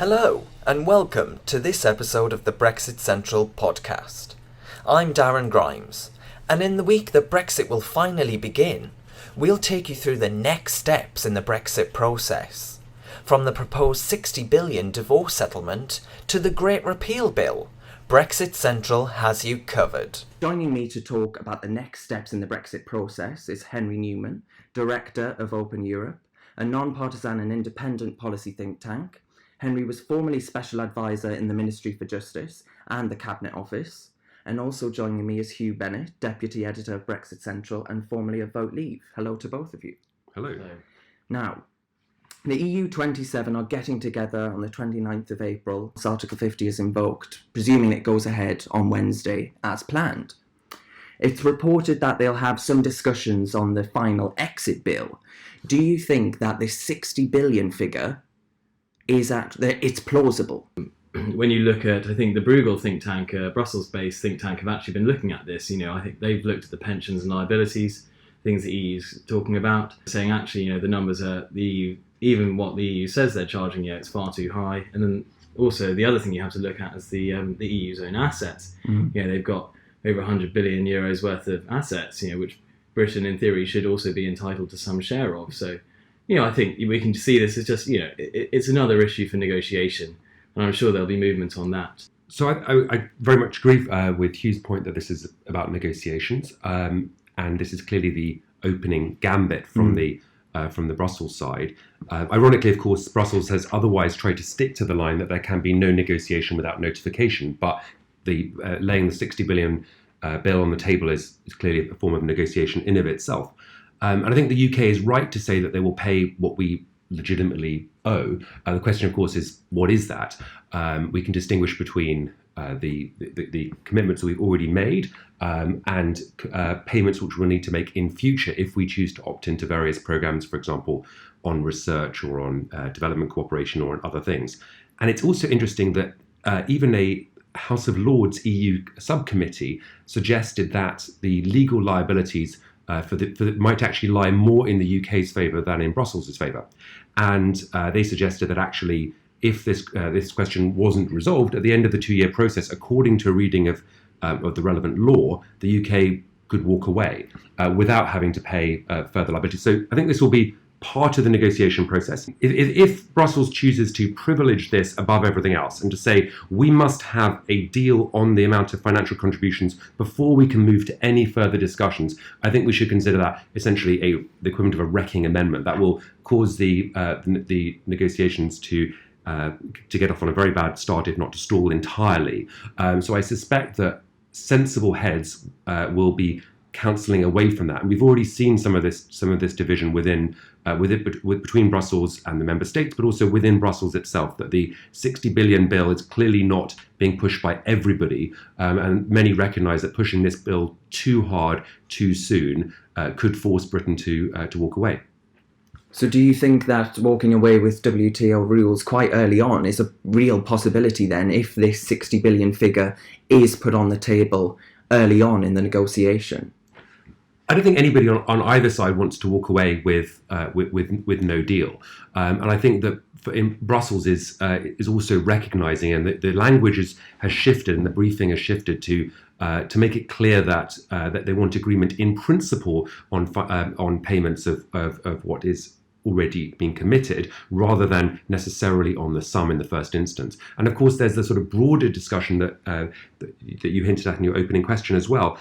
Hello, and welcome to this episode of the Brexit Central podcast. I'm Darren Grimes, and in the week that Brexit will finally begin, we'll take you through the next steps in the Brexit process, from the proposed $60 billion divorce settlement to the Great Repeal Bill. Brexit Central has you covered. Joining me to talk about the next steps in the Brexit process is Henry Newman, Director of Open Europe, a non-partisan and independent policy think tank. Henry was formerly Special Advisor in the Ministry for Justice and the Cabinet Office. And also joining me is Hugh Bennett, Deputy Editor of Brexit Central and formerly of Vote Leave. Hello to both of you. Hello. Now, the EU 27 are getting together on the 29th of April. Article 50 is invoked, presuming it goes ahead on Wednesday as planned. It's reported that they'll have some discussions on the final exit bill. Do you think that this 60 billion figure it's plausible? When you look at, I think the Bruegel think tank, Brussels-based think tank, have actually been looking at this. I think they've looked at the pensions and liabilities, things the EU's talking about, saying actually, the numbers are even what the EU says they're charging, it's far too high. And then also the other thing you have to look at is the EU's own assets. They've got over 100 billion euros worth of assets, which Britain in theory should also be entitled to some share of. So, I think we can see this as just, it's another issue for negotiation, and I'm sure there'll be movement on that. So I very much agree with Hugh's point that this is about negotiations, and this is clearly the opening gambit from the Brussels side. Ironically, of course, Brussels has otherwise tried to stick to the line that there can be no negotiation without notification, but the laying the 60 billion bill on the table is clearly a form of negotiation in of itself. And I think the UK is right to say that they will pay what we legitimately owe. The question, of course, is what is that? We can distinguish between the commitments that we've already made and payments which we'll need to make in future if we choose to opt into various programs, for example, on research or on development cooperation or on other things. And it's also interesting that even a House of Lords EU subcommittee suggested that the legal liabilities might actually lie more in the UK's favour than in Brussels' favour. And they suggested that actually, if this question wasn't resolved at the end of the 2-year process, according to a reading of the relevant law, the UK could walk away without having to pay further liability. So I think this will be part of the negotiation process. If Brussels chooses to privilege this above everything else and to say we must have a deal on the amount of financial contributions before we can move to any further discussions, I think we should consider that essentially the equivalent of a wrecking amendment that will cause the negotiations to get off on a very bad start, if not to stall entirely. So I suspect that sensible heads will be counselling away from that, and we've already seen some of this division between Brussels and the member states, but also within Brussels itself. That the 60 billion bill is clearly not being pushed by everybody, and many recognise that pushing this bill too hard too soon could force Britain to walk away. So do you think that walking away with WTO rules quite early on is a real possibility then, if this 60 billion figure is put on the table early on in the negotiation? I don't think anybody on either side wants to walk away with no deal, and I think that in Brussels is also recognising, and the language has shifted, and the briefing has shifted to make it clear that they want agreement in principle on payments of what is already been committed, rather than necessarily on the sum in the first instance. And of course, there's the sort of broader discussion that you hinted at in your opening question as well,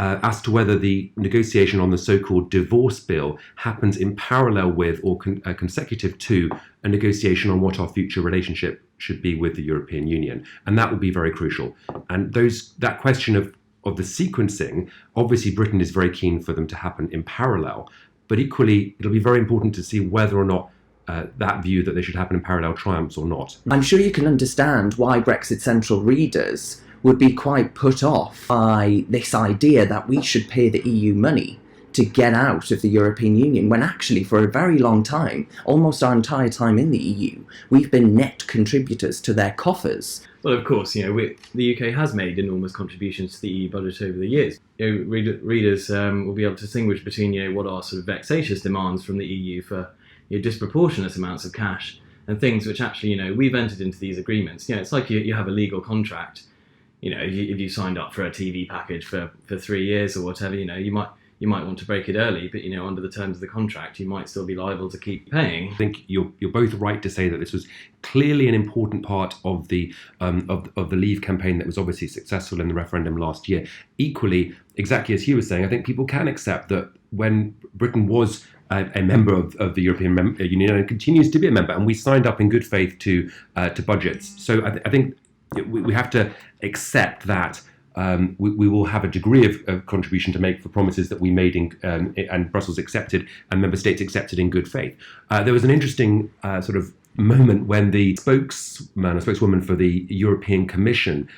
as to whether the negotiation on the so-called divorce bill happens in parallel with or consecutive to a negotiation on what our future relationship should be with the European Union. And that will be very crucial. And that question of the sequencing, obviously Britain is very keen for them to happen in parallel, but equally it'll be very important to see whether or not that view that they should happen in parallel triumphs or not. I'm sure you can understand why Brexit Central readers would be quite put off by this idea that we should pay the EU money to get out of the European Union, when actually for a very long time, almost our entire time in the EU, we've been net contributors to their coffers. Well, of course, the UK has made enormous contributions to the EU budget over the years. Readers will be able to distinguish between what are sort of vexatious demands from the EU for disproportionate amounts of cash, and things which actually, we've entered into these agreements. It's like you have a legal contract. If you signed up for a TV package for 3 years or whatever, you might want to break it early, but under the terms of the contract, you might still be liable to keep paying. I think you're both right to say that this was clearly an important part of the Leave campaign that was obviously successful in the referendum last year. Equally, exactly as he was saying, I think people can accept that when Britain was a member of the European Union and continues to be a member, and we signed up in good faith to budgets. So I think we have to accept that we will have a degree of contribution to make for promises that we made and Brussels accepted and member states accepted in good faith. There was an interesting sort of moment when the spokesman or spokeswoman for the European Commission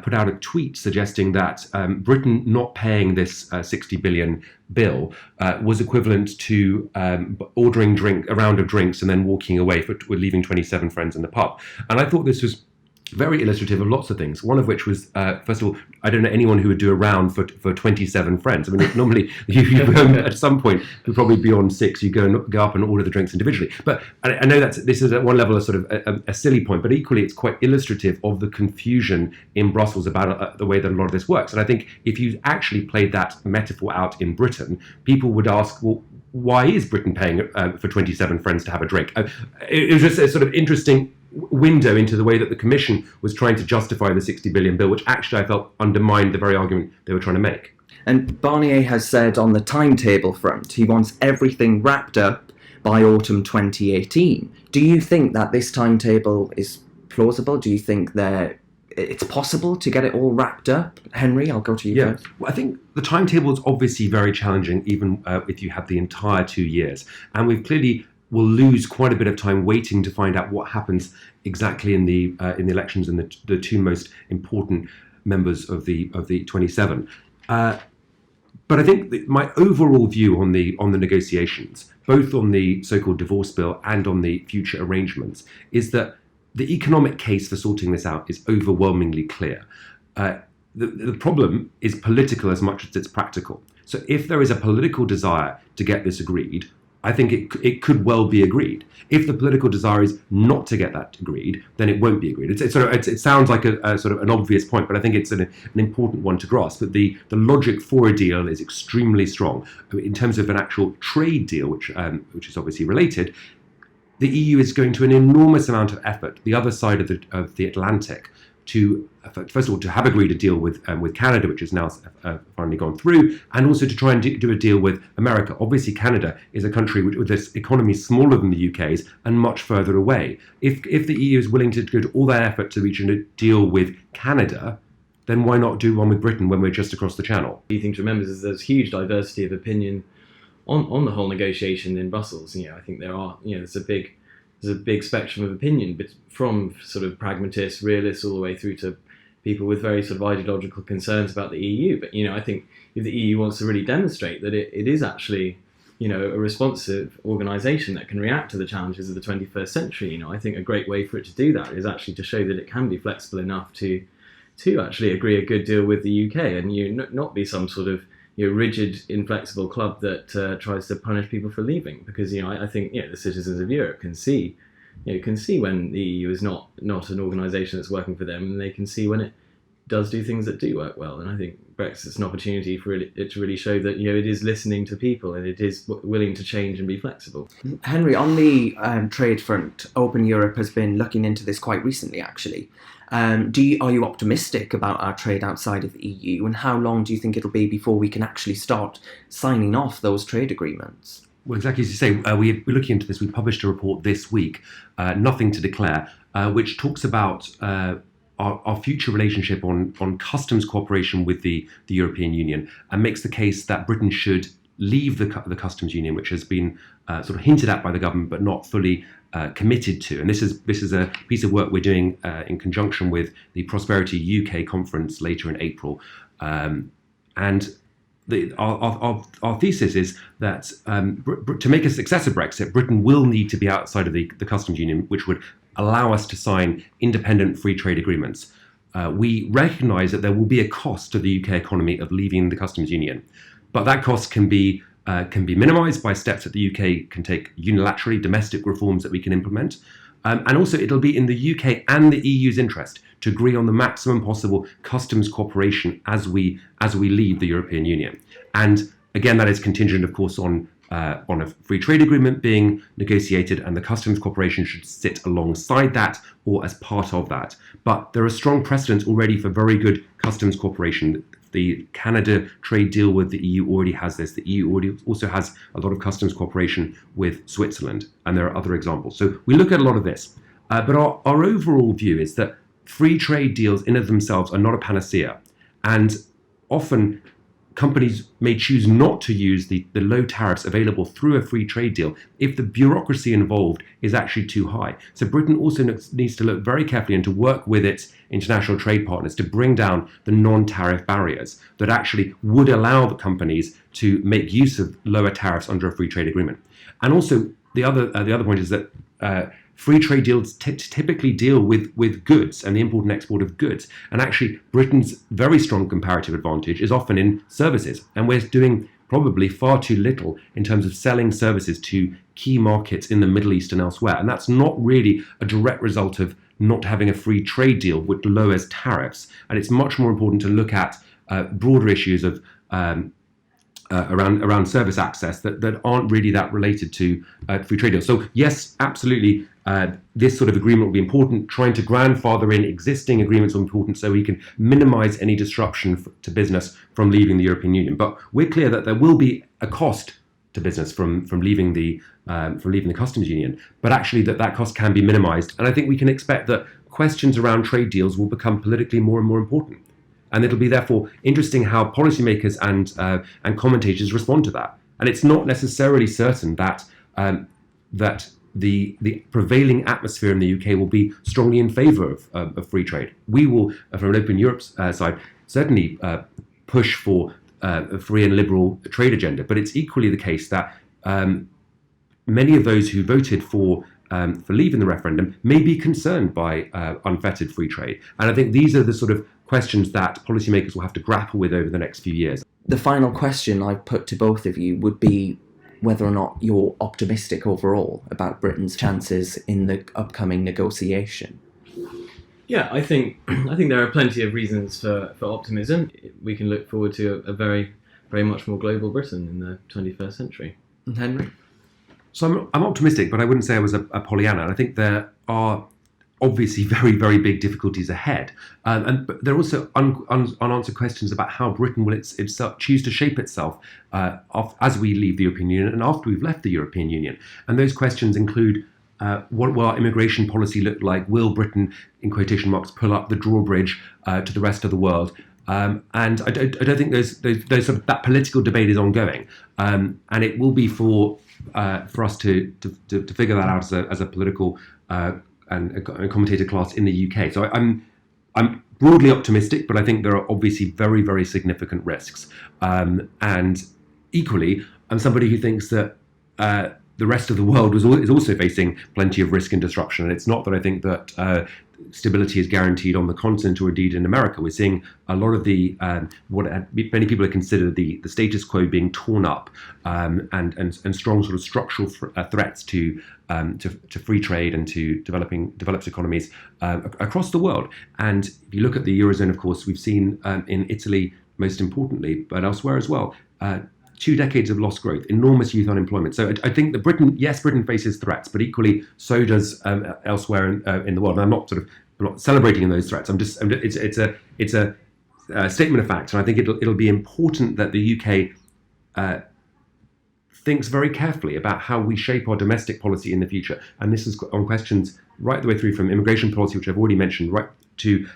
put out a tweet suggesting that Britain not paying this 60 billion bill was equivalent to ordering a round of drinks and then walking away with leaving 27 friends in the pub. And I thought this was very illustrative of lots of things. One of which was, first of all, I don't know anyone who would do a round for 27 friends. I mean, normally you at some point you'd probably be on 6. You go up and order the drinks individually. But I know this is at one level a sort of a silly point, but equally it's quite illustrative of the confusion in Brussels about the way that a lot of this works. And I think if you actually played that metaphor out in Britain, people would ask, well, why is Britain paying for 27 friends to have a drink? It was just a sort of interesting window into the way that the Commission was trying to justify the 60 billion bill, which actually I felt undermined the very argument they were trying to make. And Barnier has said on the timetable front, he wants everything wrapped up by autumn 2018. Do you think that this timetable is plausible? Do you think that it's possible to get it all wrapped up? Henry, I'll go to you first. Well, I think the timetable is obviously very challenging, even if you have the entire 2 years. And we've clearly will lose quite a bit of time waiting to find out what happens exactly in the elections and the two most important members of the 27. But I think my overall view on the negotiations, both on the so-called divorce bill and on the future arrangements, is that the economic case for sorting this out is overwhelmingly clear. The problem is political as much as it's practical. So if there is a political desire to get this agreed, I think it could well be agreed. If the political desire is not to get that agreed, then it won't be agreed. It sounds like a sort of an obvious point, but I think it's an important one to grasp. That the logic for a deal is extremely strong. In terms of an actual trade deal, which is obviously related, the EU is going to an enormous amount of effort, the other side of the Atlantic, to first of all to have agreed a deal with Canada, which has now finally gone through, and also to try and do a deal with America. Obviously, Canada is a country with this economy smaller than the UK's and much further away. If the EU is willing to go to all that effort to reach a deal with Canada, then why not do one with Britain when we're just across the Channel? The thing to remember is there's huge diversity of opinion on the whole negotiation in Brussels. I think there's a big spectrum of opinion, but from sort of pragmatists, realists, all the way through to people with very sort of ideological concerns about the EU. But I think if the EU wants to really demonstrate that it is actually a responsive organisation that can react to the challenges of the 21st century, I think a great way for it to do that is actually to show that it can be flexible enough to actually agree a good deal with the UK and not be some sort of rigid, inflexible club that tries to punish people for leaving. Because I think the citizens of Europe can see when the EU is not an organisation that's working for them, and they can see when it does do things that do work well. And I think Brexit's an opportunity for it to really show that it is listening to people and it is willing to change and be flexible. Henry, on the trade front, Open Europe has been looking into this quite recently, actually. Are you optimistic about our trade outside of the EU, and how long do you think it'll be before we can actually start signing off those trade agreements? Well, exactly as you say, we're looking into this. We published a report this week, Nothing to Declare, which talks about our future relationship on customs cooperation with the European Union, and makes the case that Britain should leave the customs union, which has been sort of hinted at by the government but not fully committed to. And this is a piece of work we're doing in conjunction with the Prosperity UK conference later in April. And our thesis is that to make a success of Brexit, Britain will need to be outside of the customs union, which would allow us to sign independent free trade agreements. We recognise that there will be a cost to the UK economy of leaving the customs union, but that cost can be minimised by steps that the UK can take unilaterally, domestic reforms that we can implement. And also, it'll be in the UK and the EU's interest to agree on the maximum possible customs cooperation as we leave the European Union. And again, that is contingent, of course, on a free trade agreement being negotiated, and the customs cooperation should sit alongside that or as part of that. But there are strong precedents already for very good customs cooperation. The Canada trade deal with the EU already has this. The EU already also has a lot of customs cooperation with Switzerland, and there are other examples. So we look at a lot of this. But our overall view is that free trade deals in and of themselves are not a panacea. And often companies may choose not to use the low tariffs available through a free trade deal if the bureaucracy involved is actually too high. So Britain also needs to look very carefully and to work with its international trade partners to bring down the non-tariff barriers that actually would allow the companies to make use of lower tariffs under a free trade agreement. And also the other point is that free trade deals typically deal with goods and the import and export of goods. And actually, Britain's very strong comparative advantage is often in services. And we're doing probably far too little in terms of selling services to key markets in the Middle East and elsewhere. And that's not really a direct result of not having a free trade deal which lowers tariffs. And it's much more important to look at broader issues of around service access that aren't really that related to free trade deals. So yes, absolutely, this sort of agreement will be important. Trying to grandfather in existing agreements will be important so we can minimise any disruption to business from leaving the European Union. But we're clear that there will be a cost to business from leaving the customs union, but actually that cost can be minimised. And I think we can expect that questions around trade deals will become politically more and more important. And it'll be therefore interesting how policymakers and commentators respond to that. And it's not necessarily certain that the prevailing atmosphere in the UK will be strongly in favour of free trade. We will, from an Open Europe side, certainly push for a free and liberal trade agenda. But it's equally the case that many of those who voted for leave in the referendum may be concerned by unfettered free trade. And I think these are the sort of questions that policymakers will have to grapple with over the next few years. The final question I put to both of you would be whether or not you're optimistic overall about Britain's chances in the upcoming negotiation. Yeah, I think there are plenty of reasons for optimism. We can look forward to a very, very much more global Britain in the 21st century. And Henry? So I'm optimistic, but I wouldn't say I was a Pollyanna. And I think there are obviously very, very big difficulties ahead. But there are also unanswered questions about how Britain will itself choose to shape itself as we leave the European Union and after we've left the European Union. And those questions include what will our immigration policy look like? Will Britain, in quotation marks, pull up the drawbridge to the rest of the world? And I don't think those sort of, that political debate is ongoing. And it will be for us to figure that out as a political and commentator class in the UK. So I'm broadly optimistic, but I think there are obviously very, very significant risks. And equally, I'm somebody who thinks that the rest of the world is also facing plenty of risk and disruption. And it's not that I think that stability is guaranteed on the continent or indeed in America. We're seeing a lot of the what many people have considered the status quo being torn up, and strong sort of structural threats to free trade and to developed economies across the world. And if you look at the Eurozone, of course, we've seen in Italy most importantly, but elsewhere as well, 2 decades of lost growth, enormous youth unemployment. So I think that Britain faces threats, but equally so does elsewhere in the world. And I'm not celebrating those threats. It's a statement of fact, and I think it'll be important that the UK thinks very carefully about how we shape our domestic policy in the future. And this is on questions right the way through from immigration policy, which I've already mentioned, right to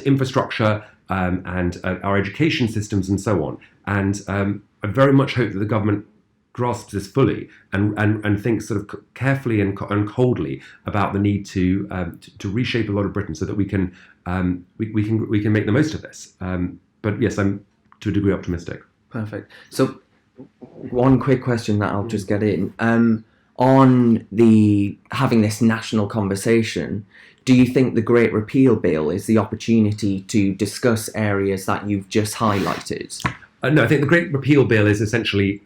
infrastructure and our education systems and so on. And I very much hope that the government grasps this fully and thinks sort of carefully and coldly about the need to reshape a lot of Britain so that we can make the most of this. But yes, I'm to a degree optimistic. Perfect. So one quick question that I'll just get in. On the having this national conversation, do you think the Great Repeal Bill is the opportunity to discuss areas that you've just highlighted? No, I think the Great Repeal Bill is essentially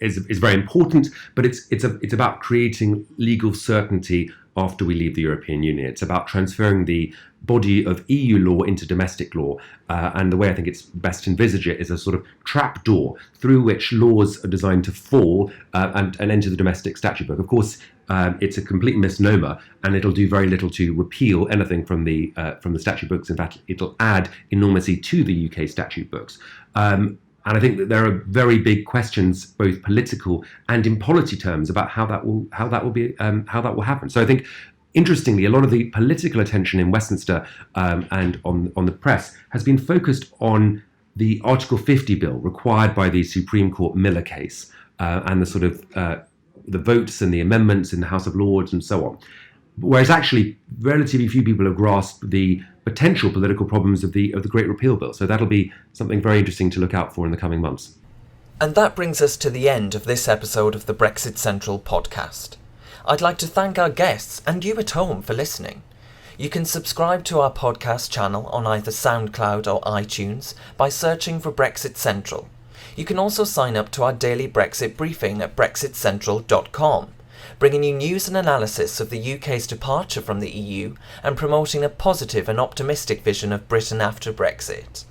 is very important, but it's about creating legal certainty after we leave the European Union. It's about transferring the body of EU law into domestic law. And the way I think it's best to envisage it is a sort of trap door through which laws are designed to fall and enter the domestic statute book. Of course, it's a complete misnomer, and it'll do very little to repeal anything from the statute books. In fact, it'll add enormously to the UK statute books. And I think that there are very big questions, both political and in policy terms, about how that will happen. So I think, interestingly, a lot of the political attention in Westminster and on the press has been focused on the Article 50 bill required by the Supreme Court Miller case and the sort of the votes and the amendments in the House of Lords and so on. Whereas actually relatively few people have grasped the potential political problems of the Great Repeal Bill. So that'll be something very interesting to look out for in the coming months. And that brings us to the end of this episode of the Brexit Central podcast. I'd like to thank our guests and you at home for listening. You can subscribe to our podcast channel on either SoundCloud or iTunes by searching for Brexit Central. You can also sign up to our daily Brexit briefing at brexitcentral.com, bringing you news and analysis of the UK's departure from the EU and promoting a positive and optimistic vision of Britain after Brexit.